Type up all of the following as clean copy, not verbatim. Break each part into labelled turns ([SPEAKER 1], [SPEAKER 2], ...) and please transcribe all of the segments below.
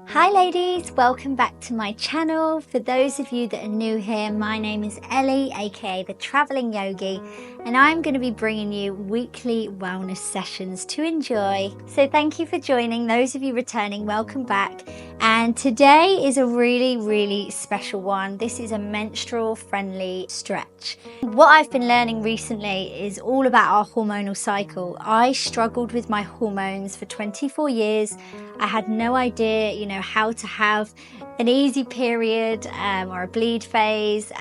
[SPEAKER 1] Hi ladies, welcome back to my channel. For those of you that are new here, my name is Ellie, aka the Traveling Yogi, and I'm going to be bringing you weekly wellness sessions to enjoy. So thank you for joining. Those of you returning, welcome back. And today is a really special one. This is a menstrual friendly stretch. What I've been learning recently is all about our hormonal cycle. I struggled with my hormones for 24 years. I had no idea, how to have an easy period or a bleed phase,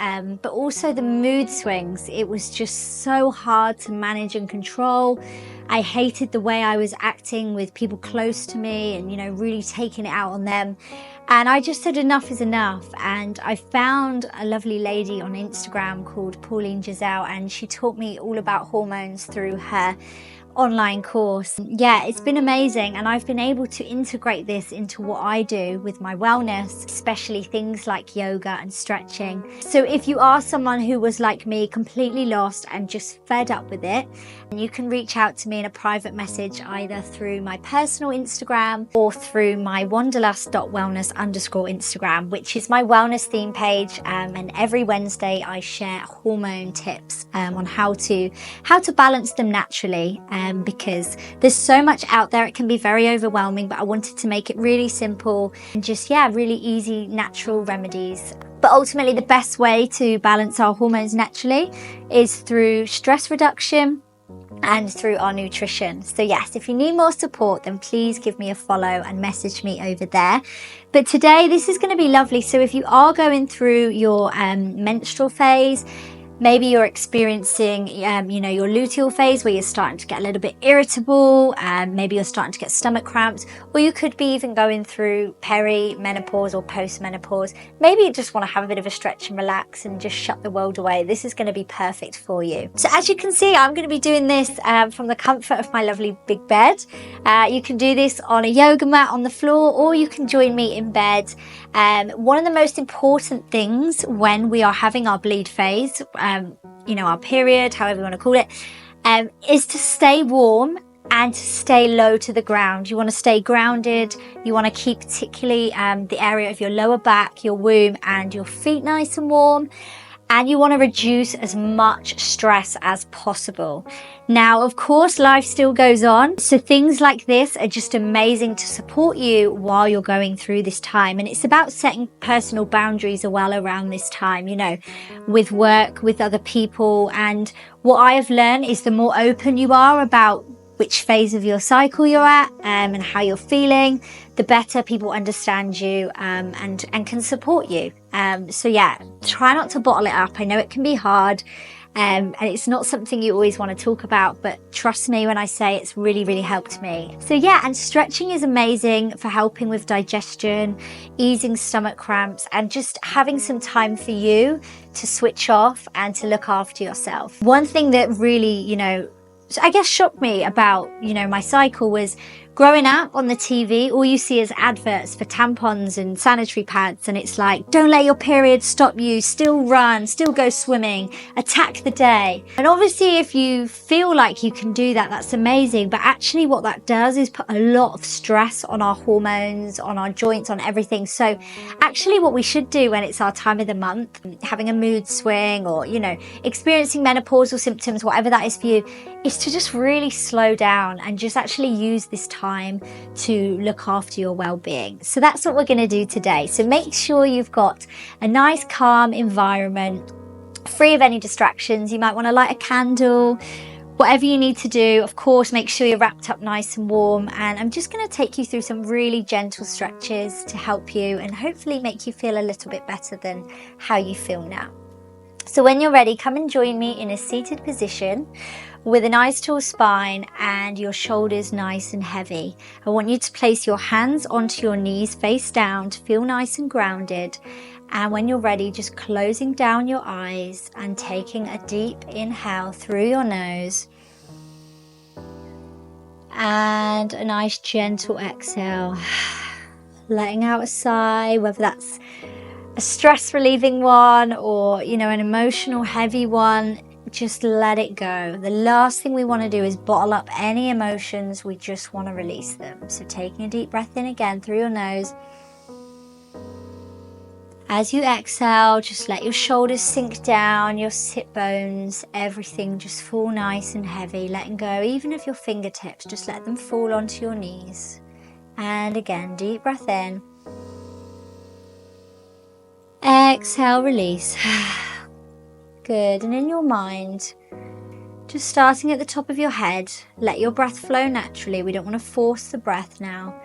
[SPEAKER 1] but also the mood swings. It was just so hard to manage and control. I hated the way I was acting with people close to me and, really taking it out on them. And I just said enough is enough. And I found a lovely lady on Instagram called Pauline Giselle, and she taught me all about hormones through her online course. Yeah, it's been amazing, and I've been able to integrate this into what I do with my wellness, especially things like yoga and stretching. So if you are someone who was like me, completely lost and just fed up with it, you can reach out to me in a private message either through my personal Instagram or through my wanderlust.wellness Instagram, which is my wellness theme page, and every Wednesday I share hormone tips on how to balance them naturally, because there's so much out there. It can be very overwhelming, but I wanted to make it really simple and just really easy natural remedies. But ultimately the best way to balance our hormones naturally is through stress reduction and through our nutrition. So yes, if you need more support, then please give me a follow and message me over there. But today this is going to be lovely. So if you are going through your menstrual phase, maybe you're experiencing, your luteal phase where you're starting to get a little bit irritable, maybe you're starting to get stomach cramps, or you could be even going through peri-menopause or post-menopause. Maybe you just want to have a bit of a stretch and relax and just shut the world away. This is going to be perfect for you. So as you can see, I'm going to be doing this from the comfort of my lovely big bed. You can do this on a yoga mat on the floor, or you can join me in bed. One of the most important things when we are having our bleed phase, our period, however you want to call it, is to stay warm and to stay low to the ground. You want to stay grounded. You want to keep particularly the area of your lower back, your womb and your feet nice and warm. And you want to reduce as much stress as possible. Now, of course, life still goes on. So things like this are just amazing to support you while you're going through this time. And it's about setting personal boundaries as well around this time, with work, with other people. And what I have learned is the more open you are about which phase of your cycle you're at and how you're feeling, the better people understand you and can support you. So yeah, try not to bottle it up. I know it can be hard and it's not something you always want to talk about, but trust me when I say it's really helped me. So yeah, and stretching is amazing for helping with digestion, easing stomach cramps, and just having some time for you to switch off and to look after yourself. One thing that really, I guess shocked me about, my cycle was growing up on the TV, all you see is adverts for tampons and sanitary pads. And it's like, don't let your period stop you, still run, still go swimming, attack the day. And obviously if you feel like you can do that, that's amazing. But actually what that does is put a lot of stress on our hormones, on our joints, on everything. So actually what we should do when it's our time of the month, having a mood swing or, experiencing menopausal symptoms, whatever that is for you, is to just really slow down and just actually use this time to look after your well-being. So that's what we're going to do today. So make sure you've got a nice calm environment, free of any distractions. You might want to light a candle, whatever you need to do. Of course, make sure you're wrapped up nice and warm. And I'm just going to take you through some really gentle stretches to help you and hopefully make you feel a little bit better than how you feel now. So when you're ready, come and join me in a seated position with a nice tall spine and your shoulders nice and heavy. I want you to place your hands onto your knees face down to feel nice and grounded. And when you're ready, just closing down your eyes and taking a deep inhale through your nose. And a nice gentle exhale, letting out a sigh, whether that's a stress relieving one or, an emotional heavy one. just let it go. The last thing we want to do is bottle up any emotions. We just want to release them. So taking a deep breath in again through your nose. As you exhale, just let your shoulders sink down, your sit bones, everything just fall nice and heavy, letting go even of your fingertips, just let them fall onto your knees. And again, deep breath in. Exhale, release. Good. And in your mind, just starting at the top of your head, let your breath flow naturally. We don't want to force the breath now.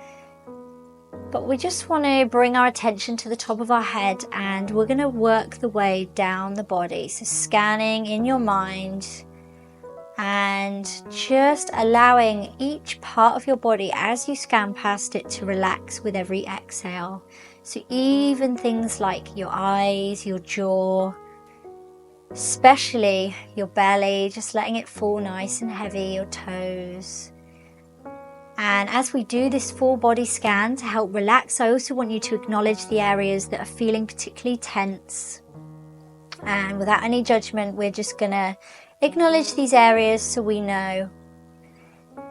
[SPEAKER 1] But we just want to bring our attention to the top of our head, and we're going to work the way down the body. So scanning in your mind and just allowing each part of your body as you scan past it to relax with every exhale. So even things like your eyes, your jaw, especially your belly, just letting it fall nice and heavy, your toes. And as we do this full body scan to help relax, I also want you to acknowledge the areas that are feeling particularly tense. And without any judgment, we're just going to acknowledge these areas so we know.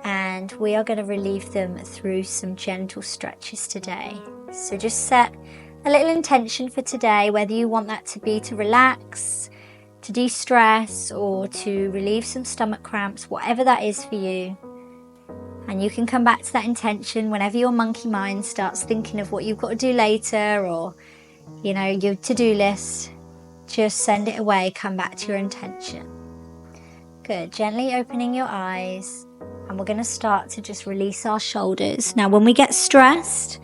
[SPEAKER 1] And we are going to relieve them through some gentle stretches today. So just set a little intention for today, whether you want that to be to relax, to de-stress, or to relieve some stomach cramps, whatever that is for you. And you can come back to that intention whenever your monkey mind starts thinking of what you've got to do later, or, you know, your to-do list. Just send it away, come back to your intention. Good, gently opening your eyes, and we're going to start to just release our shoulders. Now, when we get stressed,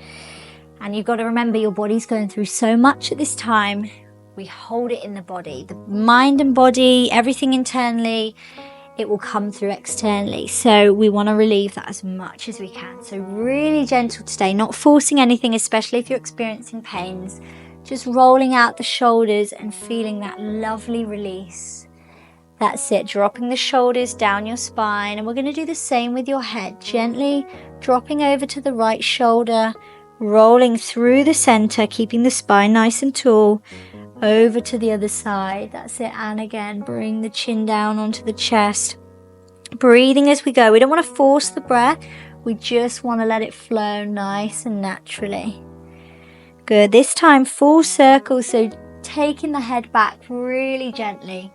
[SPEAKER 1] and you've got to remember your body's going through so much at this time, we hold it in the body. The mind and body, everything internally, it will come through externally. So we want to relieve that as much as we can. So really gentle today, not forcing anything, especially if you're experiencing pains. Just rolling out the shoulders and feeling that lovely release. That's it, dropping the shoulders down your spine. And we're going to do the same with your head. Gently dropping over to the right shoulder, rolling through the center, keeping the spine nice and tall. Over to the other side. That's it. And again, bring the chin down onto the chest. Breathing as we go. We don't want to force the breath. We just want to let it flow nice and naturally. Good. This time, full circle. So taking the head back really gently.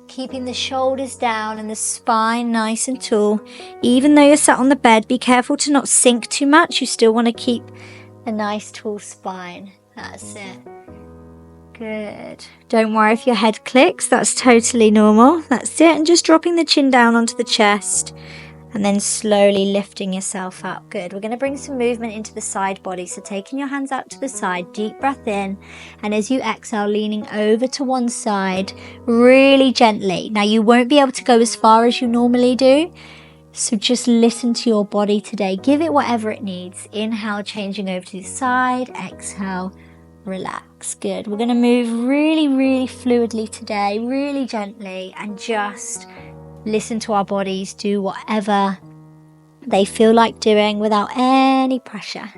[SPEAKER 1] Keeping the shoulders down and the spine nice and tall. Even though you're sat on the bed, be careful to not sink too much. You still want to keep a nice tall spine. That's it. Good. Don't worry if your head clicks, that's totally normal. That's it. And just dropping the chin down onto the chest and then slowly lifting yourself up. Good. We're going to bring some movement into the side body. So taking your hands out to the side, deep breath in. And as you exhale, leaning over to one side really gently. Now you won't be able to go as far as you normally do. So just listen to your body today. Give it whatever it needs. Inhale, changing over to the side. Exhale. Relax. Good. We're going to move really, really fluidly today, really gently, and just listen to our bodies do whatever they feel like doing without any pressure.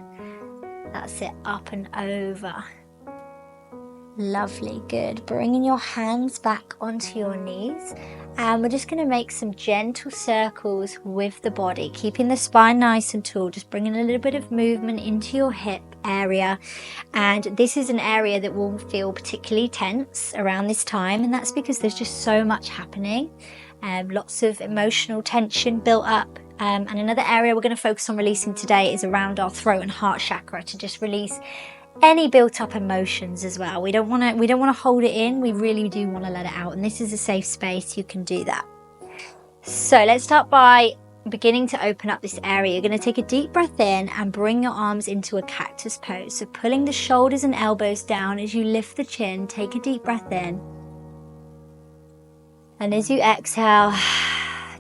[SPEAKER 1] That's it. Up and over. Lovely. Good. Bringing your hands back onto your knees, and we're just going to make some gentle circles with the body, keeping the spine nice and tall, just bringing a little bit of movement into your hip area. And this is an area that will feel particularly tense around this time, and that's because there's just so much happening, lots of emotional tension built up. And another area we're going to focus on releasing today is around our throat and heart chakra, to just release any built up emotions as well. We don't want to hold it in. We really do want to let it out, and this is a safe space. You can do that. So let's start by beginning to open up this area. You're going to take a deep breath in and bring your arms into a cactus pose. So pulling the shoulders and elbows down as you lift the chin. Take a deep breath in, and as you exhale,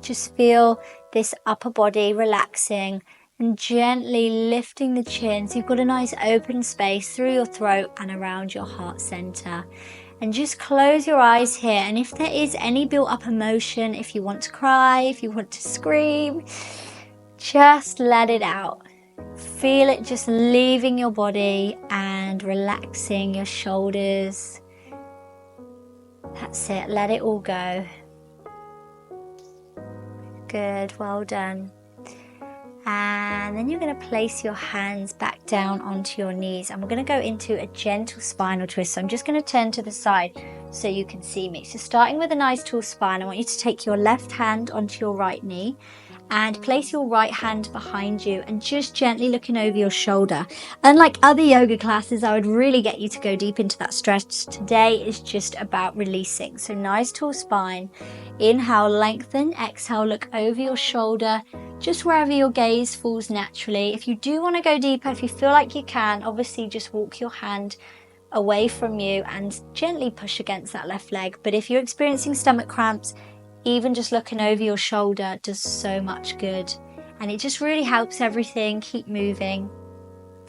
[SPEAKER 1] just feel this upper body relaxing and gently lifting the chin, so you've got a nice open space through your throat and around your heart center. And just close your eyes here, and if there is any built up emotion, if you want to cry, if you want to scream, just let it out. Feel it just leaving your body and relaxing your shoulders. That's it, let it all go. Good, well done. And then you're going to place your hands back down onto your knees, and we're going to go into a gentle spinal twist. So I'm just going to turn to the side so you can see me. So starting with a nice tall spine, I want you to take your left hand onto your right knee and place your right hand behind you and just gently looking over your shoulder. Unlike other yoga classes, I would really get you to go deep into that stretch. Today is just about releasing. So nice tall spine. Inhale, lengthen. Exhale, look over your shoulder, just wherever your gaze falls naturally. If you do want to go deeper, if you feel like you can, obviously just walk your hand away from you and gently push against that left leg. But if you're experiencing stomach cramps, even just looking over your shoulder does so much good, and it just really helps everything keep moving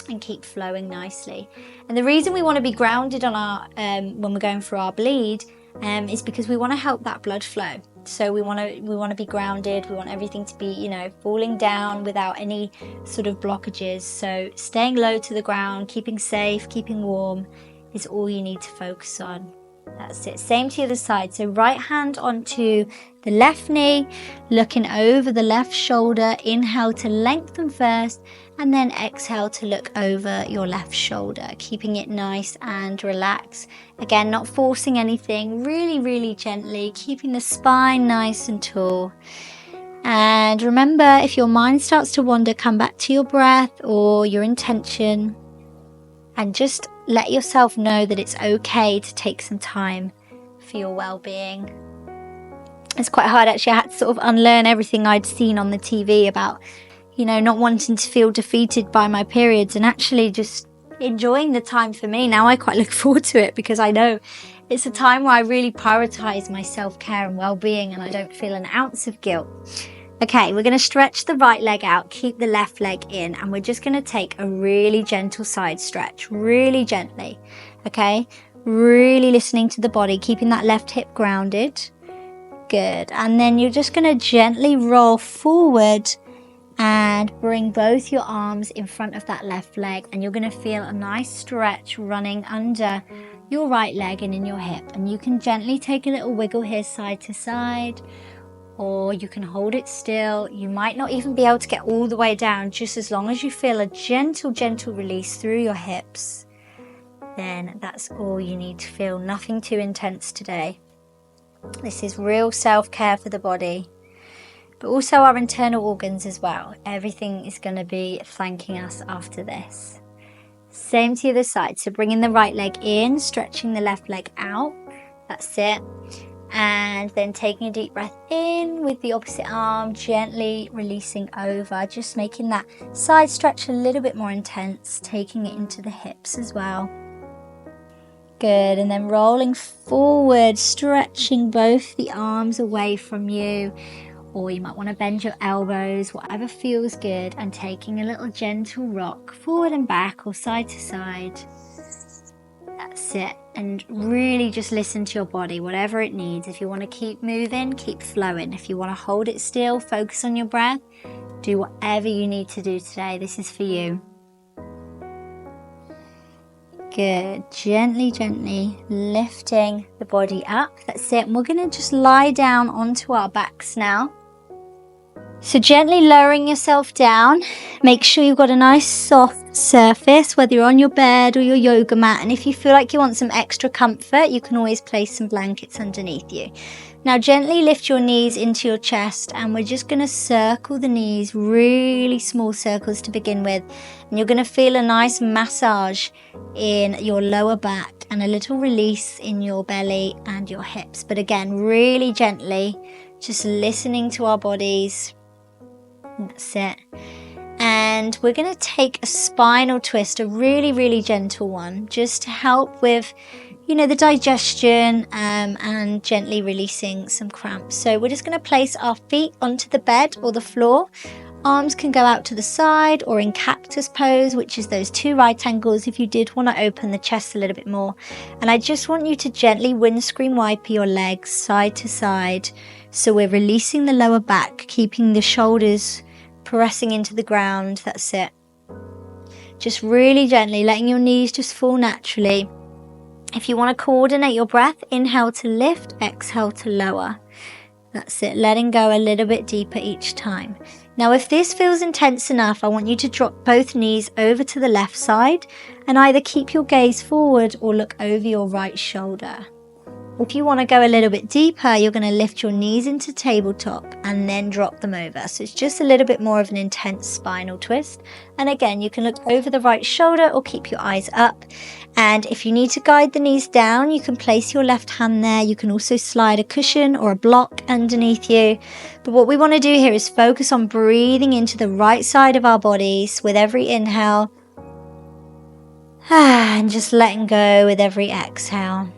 [SPEAKER 1] and keep flowing nicely. And the reason we want to be grounded on our when we're going through our bleed is because we want to help that blood flow. So we want to be grounded. We want everything to be, falling down without any sort of blockages. So staying low to the ground, keeping safe, keeping warm is all you need to focus on. That's it. Same to the other side. So right hand onto the left knee, looking over the left shoulder. Inhale to lengthen first, and then exhale to look over your left shoulder, keeping it nice and relaxed. Again, not forcing anything, really, really gently, keeping the spine nice and tall. And remember, if your mind starts to wander, come back to your breath or your intention, and just let yourself know that it's okay to take some time for your well-being. It's quite hard, actually. I had to sort of unlearn everything I'd seen on the TV about, not wanting to feel defeated by my periods, and actually just enjoying the time for me. Now I quite look forward to it because I know it's a time where I really prioritize my self-care and well-being, and I don't feel an ounce of guilt. Okay, we're going to stretch the right leg out, keep the left leg in, and we're just going to take a really gentle side stretch, really gently, okay? Really listening to the body, keeping that left hip grounded. Good. And then you're just going to gently roll forward and bring both your arms in front of that left leg, and you're going to feel a nice stretch running under your right leg and in your hip. And you can gently take a little wiggle here side to side, or you can hold it still. You might not even be able to get all the way down. Just as long as you feel a gentle release through your hips, then that's all you need to feel. Nothing too intense today. This is real self-care for the body, but also our internal organs as well. Everything is going to be thanking us after this. Same to the other side. So bringing the right leg in, stretching the left leg out. That's it. And then taking a deep breath in with the opposite arm, gently releasing over, just making that side stretch a little bit more intense, taking it into the hips as well. Good, and then rolling forward, stretching both the arms away from you, or you might want to bend your elbows, whatever feels good, and taking a little gentle rock forward and back or side to side. That's it. And really just listen to your body, whatever it needs. If you want to keep moving, keep flowing. If you want to hold it still, focus on your breath, do whatever you need to do today. This is for you. Good. Gently lifting the body up. That's it. And we're going to just lie down onto our backs now. So gently lowering yourself down. Make sure you've got a nice soft surface, whether you're on your bed or your yoga mat. And if you feel like you want some extra comfort, you can always place some blankets underneath you. Now gently lift your knees into your chest, and we're just going to circle the knees, really small circles to begin with. And you're going to feel a nice massage in your lower back and a little release in your belly and your hips. But again, really gently, just listening to our bodies. That's it. And we're going to take a spinal twist, a really gentle one, just to help with, the digestion and gently releasing some cramps. So we're just going to place our feet onto the bed or the floor. Arms can go out to the side or in cactus pose, which is those two right angles if you did want to open the chest a little bit more. And I just want you to gently windscreen wipe your legs side to side. So we're releasing the lower back, keeping the shoulders pressing into the ground. That's it. Just really gently letting your knees just fall naturally. If you want to coordinate your breath, inhale to lift, exhale to lower. That's it, letting go a little bit deeper each time. Now, if this feels intense enough, I want you to drop both knees over to the left side and either keep your gaze forward or look over your right shoulder. If you want to go a little bit deeper, you're going to lift your knees into tabletop and then drop them over. So it's just a little bit more of an intense spinal twist. And again, you can look over the right shoulder or keep your eyes up. And if you need to guide the knees down, you can place your left hand there. You can also slide a cushion or a block underneath you. But what we want to do here is focus on breathing into the right side of our bodies with every inhale. And just letting go with every exhale.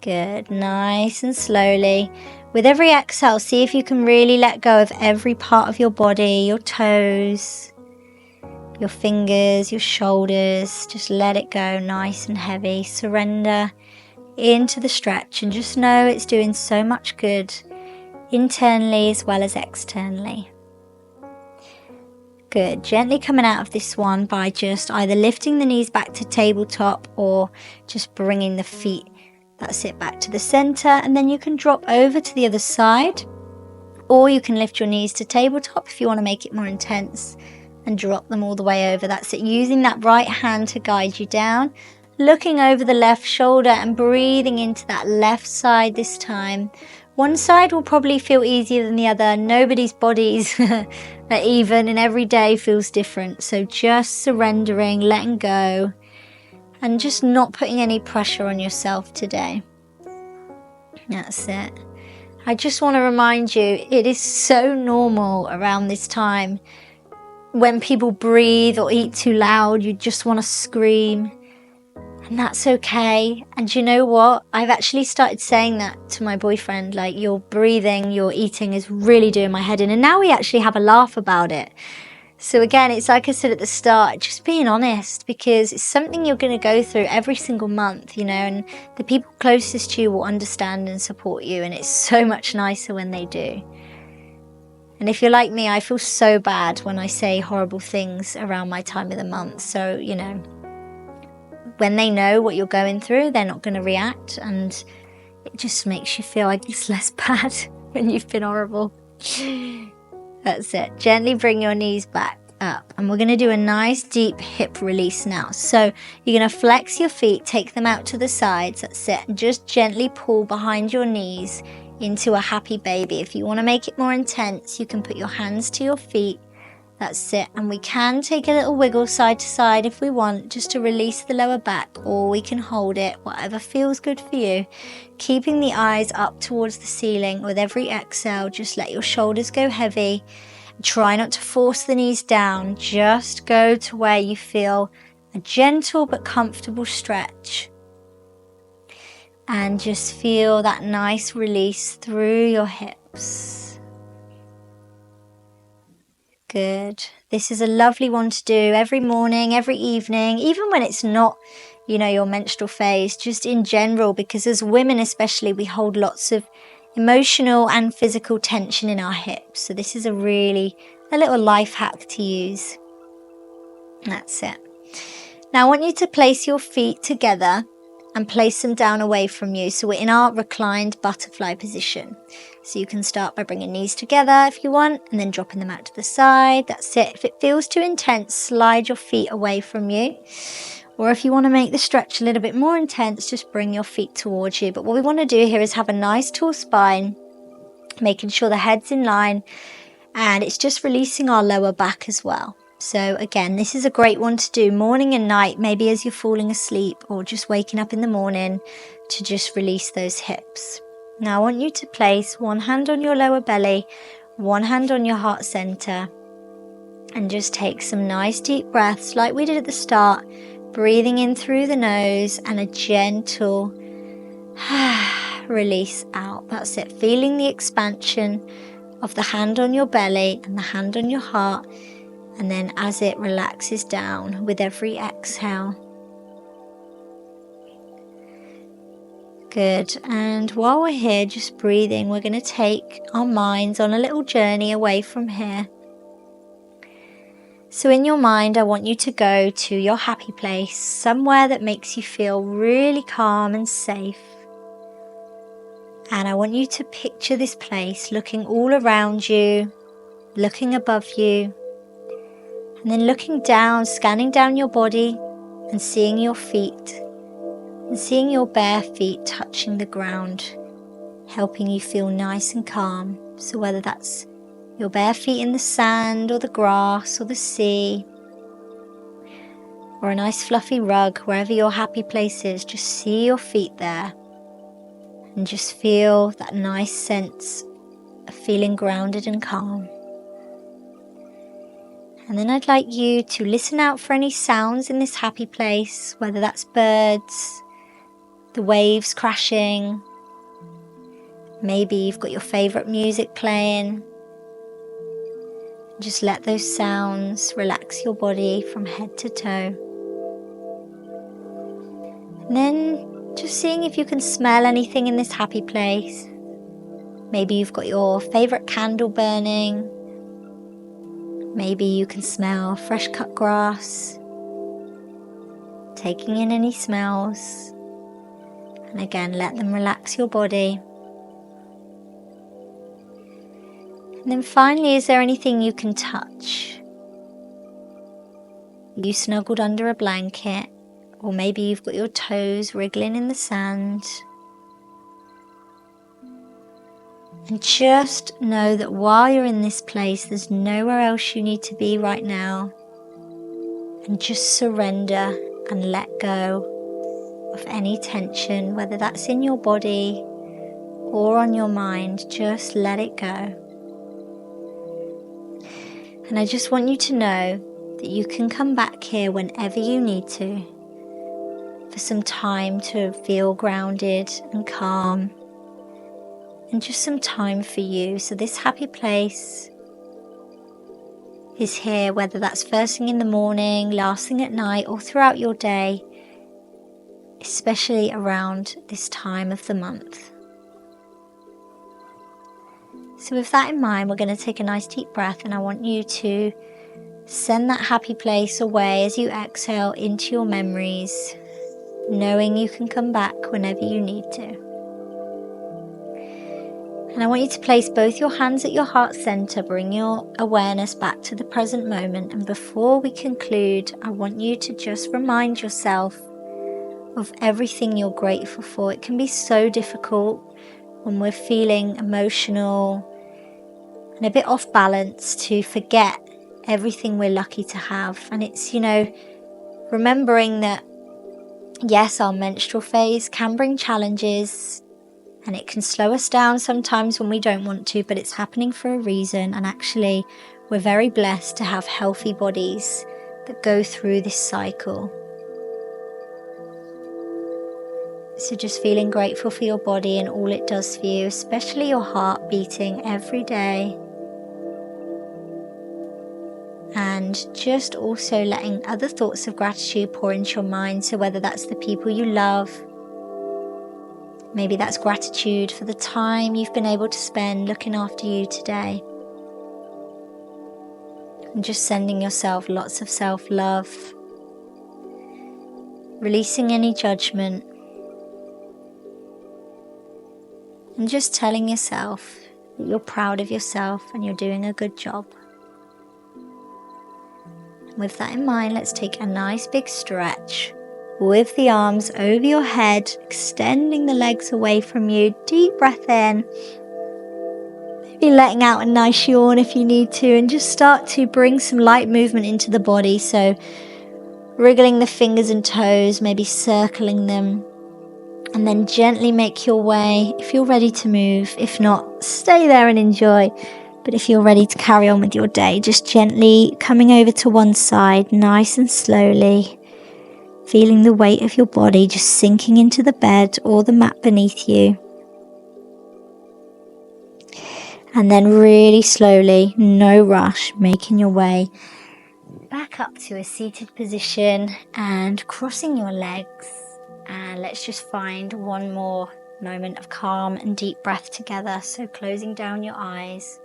[SPEAKER 1] Good, nice and slowly. With every exhale, see if you can really let go of every part of your body, your toes, your fingers, your shoulders. Just let it go nice and heavy. Surrender into the stretch and just know it's doing so much good internally as well as externally. Good, gently coming out of this one by just either lifting the knees back to tabletop or just bringing the feet, that's it, back to the center, and then you can drop over to the other side, or you can lift your knees to tabletop if you want to make it more intense and drop them all the way over. That's it, using that right hand to guide you down, looking over the left shoulder and breathing into that left side this time. One side will probably feel easier than the other. Nobody's bodies are even, and every day feels different. So just surrendering, letting go, and just not putting any pressure on yourself today. That's it. I just want to remind you, it is so normal around this time. When people breathe or eat too loud, you just want to scream. And that's okay. And you know what? I've actually started saying that to my boyfriend, like, your breathing, your eating is really doing my head in. And now we actually have a laugh about it. So again, it's like I said at the start, just being honest, because it's something you're going to go through every single month, you know, and the people closest to you will understand and support you. And it's so much nicer when they do. And if you're like me, I feel so bad when I say horrible things around my time of the month. So, you know, when they know what you're going through, they're not going to react. And it just makes you feel like it's less bad when you've been horrible. That's it. Gently bring your knees back up. And we're going to do a nice deep hip release now. So you're going to flex your feet, take them out to the sides. That's it. And just gently pull behind your knees into a happy baby. If you want to make it more intense, you can put your hands to your feet. That's it. And we can take a little wiggle side to side if we want, just to release the lower back, or we can hold it, whatever feels good for you. Keeping the eyes up towards the ceiling. With every exhale, just let your shoulders go heavy. Try not to force the knees down. Just go to where you feel a gentle but comfortable stretch. And just feel that nice release through your hips. Good. This is a lovely one to do every morning, every evening, even when it's not, you know, your menstrual phase, just in general, because as women especially, we hold lots of emotional and physical tension in our hips. So this is a little life hack to use. That's it. Now I want you to place your feet together and place them down away from you. So we're in our reclined butterfly position. So you can start by bringing knees together if you want, and then dropping them out to the side. That's it. If it feels too intense, slide your feet away from you. Or if you want to make the stretch a little bit more intense, just bring your feet towards you. But what we want to do here is have a nice tall spine, making sure the head's in line, and it's just releasing our lower back as well. So again, this is a great one to do morning and night, maybe as you're falling asleep or just waking up in the morning, to just release those hips. Now I want you to place one hand on your lower belly, one hand on your heart center, and just take some nice deep breaths like we did at the start, breathing in through the nose and a gentle release out. That's it, feeling the expansion of the hand on your belly and the hand on your heart. And then as it relaxes down with every exhale. Good. And while we're here just breathing, we're going to take our minds on a little journey away from here. So in your mind, I want you to go to your happy place, somewhere that makes you feel really calm and safe. And I want you to picture this place looking all around you, looking above you, and then looking down, scanning down your body and seeing your feet, and seeing your bare feet touching the ground, helping you feel nice and calm. So whether that's your bare feet in the sand or the grass or the sea, or a nice fluffy rug, wherever your happy place is, just see your feet there and just feel that nice sense of feeling grounded and calm. And then I'd like you to listen out for any sounds in this happy place, whether that's birds, the waves crashing, maybe you've got your favourite music playing. Just let those sounds relax your body from head to toe. And then just seeing if you can smell anything in this happy place. Maybe you've got your favourite candle burning. Maybe you can smell fresh cut grass. Taking in any smells. And again, let them relax your body. And then finally, is there anything you can touch? You snuggled under a blanket, or maybe you've got your toes wriggling in the sand. And just know that while you're in this place, there's nowhere else you need to be right now. And just surrender and let go of any tension, whether that's in your body or on your mind. Just let it go. And I just want you to know that you can come back here whenever you need to, for some time to feel grounded and calm, and just some time for you. So this happy place is here, whether that's first thing in the morning, last thing at night, or throughout your day, especially around this time of the month. So with that in mind, we're going to take a nice deep breath, and I want you to send that happy place away as you exhale into your memories, knowing you can come back whenever you need to. And I want you to place both your hands at your heart center, bring your awareness back to the present moment. And before we conclude, I want you to just remind yourself of everything you're grateful for. It can be so difficult when we're feeling emotional and a bit off balance to forget everything we're lucky to have. And it's, remembering that, yes, our menstrual phase can bring challenges and it can slow us down sometimes when we don't want to, but it's happening for a reason. And actually, we're very blessed to have healthy bodies that go through this cycle. So just feeling grateful for your body and all it does for you, especially your heart beating every day. And just also letting other thoughts of gratitude pour into your mind. So whether that's the people you love, maybe that's gratitude for the time you've been able to spend looking after you today. And just sending yourself lots of self-love, releasing any judgment, and just telling yourself that you're proud of yourself and you're doing a good job. With that in mind, let's take a nice big stretch with the arms over your head, extending the legs away from you. Deep breath in. Maybe letting out a nice yawn if you need to, and just start to bring some light movement into the body. So wriggling the fingers and toes, maybe circling them, and then gently make your way if you're ready to move. If not, stay there and enjoy. But if you're ready to carry on with your day, just gently coming over to one side, nice and slowly, feeling the weight of your body just sinking into the bed or the mat beneath you. And then really slowly, no rush, making your way back up to a seated position and crossing your legs. And let's just find one more moment of calm and deep breath together. So closing down your eyes,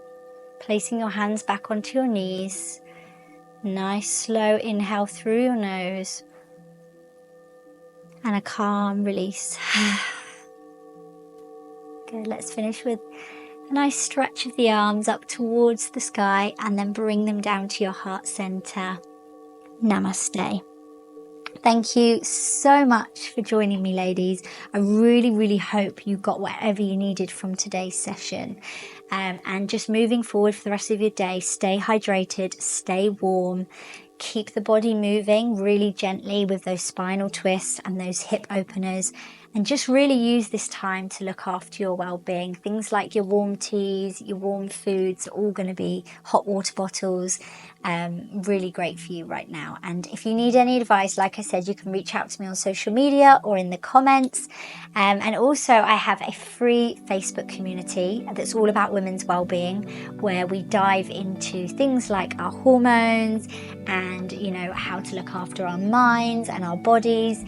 [SPEAKER 1] placing your hands back onto your knees. Nice slow inhale through your nose. And a calm release. Good. let's finish with a nice stretch of the arms up towards the sky and then bring them down to your heart center. Namaste. Thank you so much for joining me, ladies. I really hope you got whatever you needed from today's session. And just moving forward for the rest of your day, stay hydrated, stay warm, keep the body moving really gently with those spinal twists and those hip openers, and just really use this time to look after your well-being. Things like your warm teas, your warm foods are all going to be hot water bottles. Really great for you right now. And if you need any advice, like I said, you can reach out to me on social media or in the comments. And also I have a free Facebook community that's all about women's well-being, where we dive into things like our hormones and, you know, how to look after our minds and our bodies.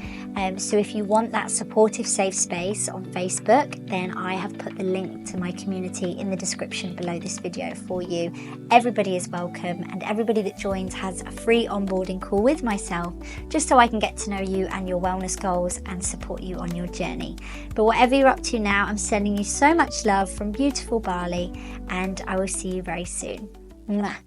[SPEAKER 1] So if you want that supportive safe space on Facebook, then I have put the link to my community in the description below this video for you. Everybody is welcome, and everybody that joins has a free onboarding call with myself, just so I can get to know you and your wellness goals and support you on your journey. But whatever you're up to now, I'm sending you so much love from beautiful Bali, and I will see you very soon. Mwah.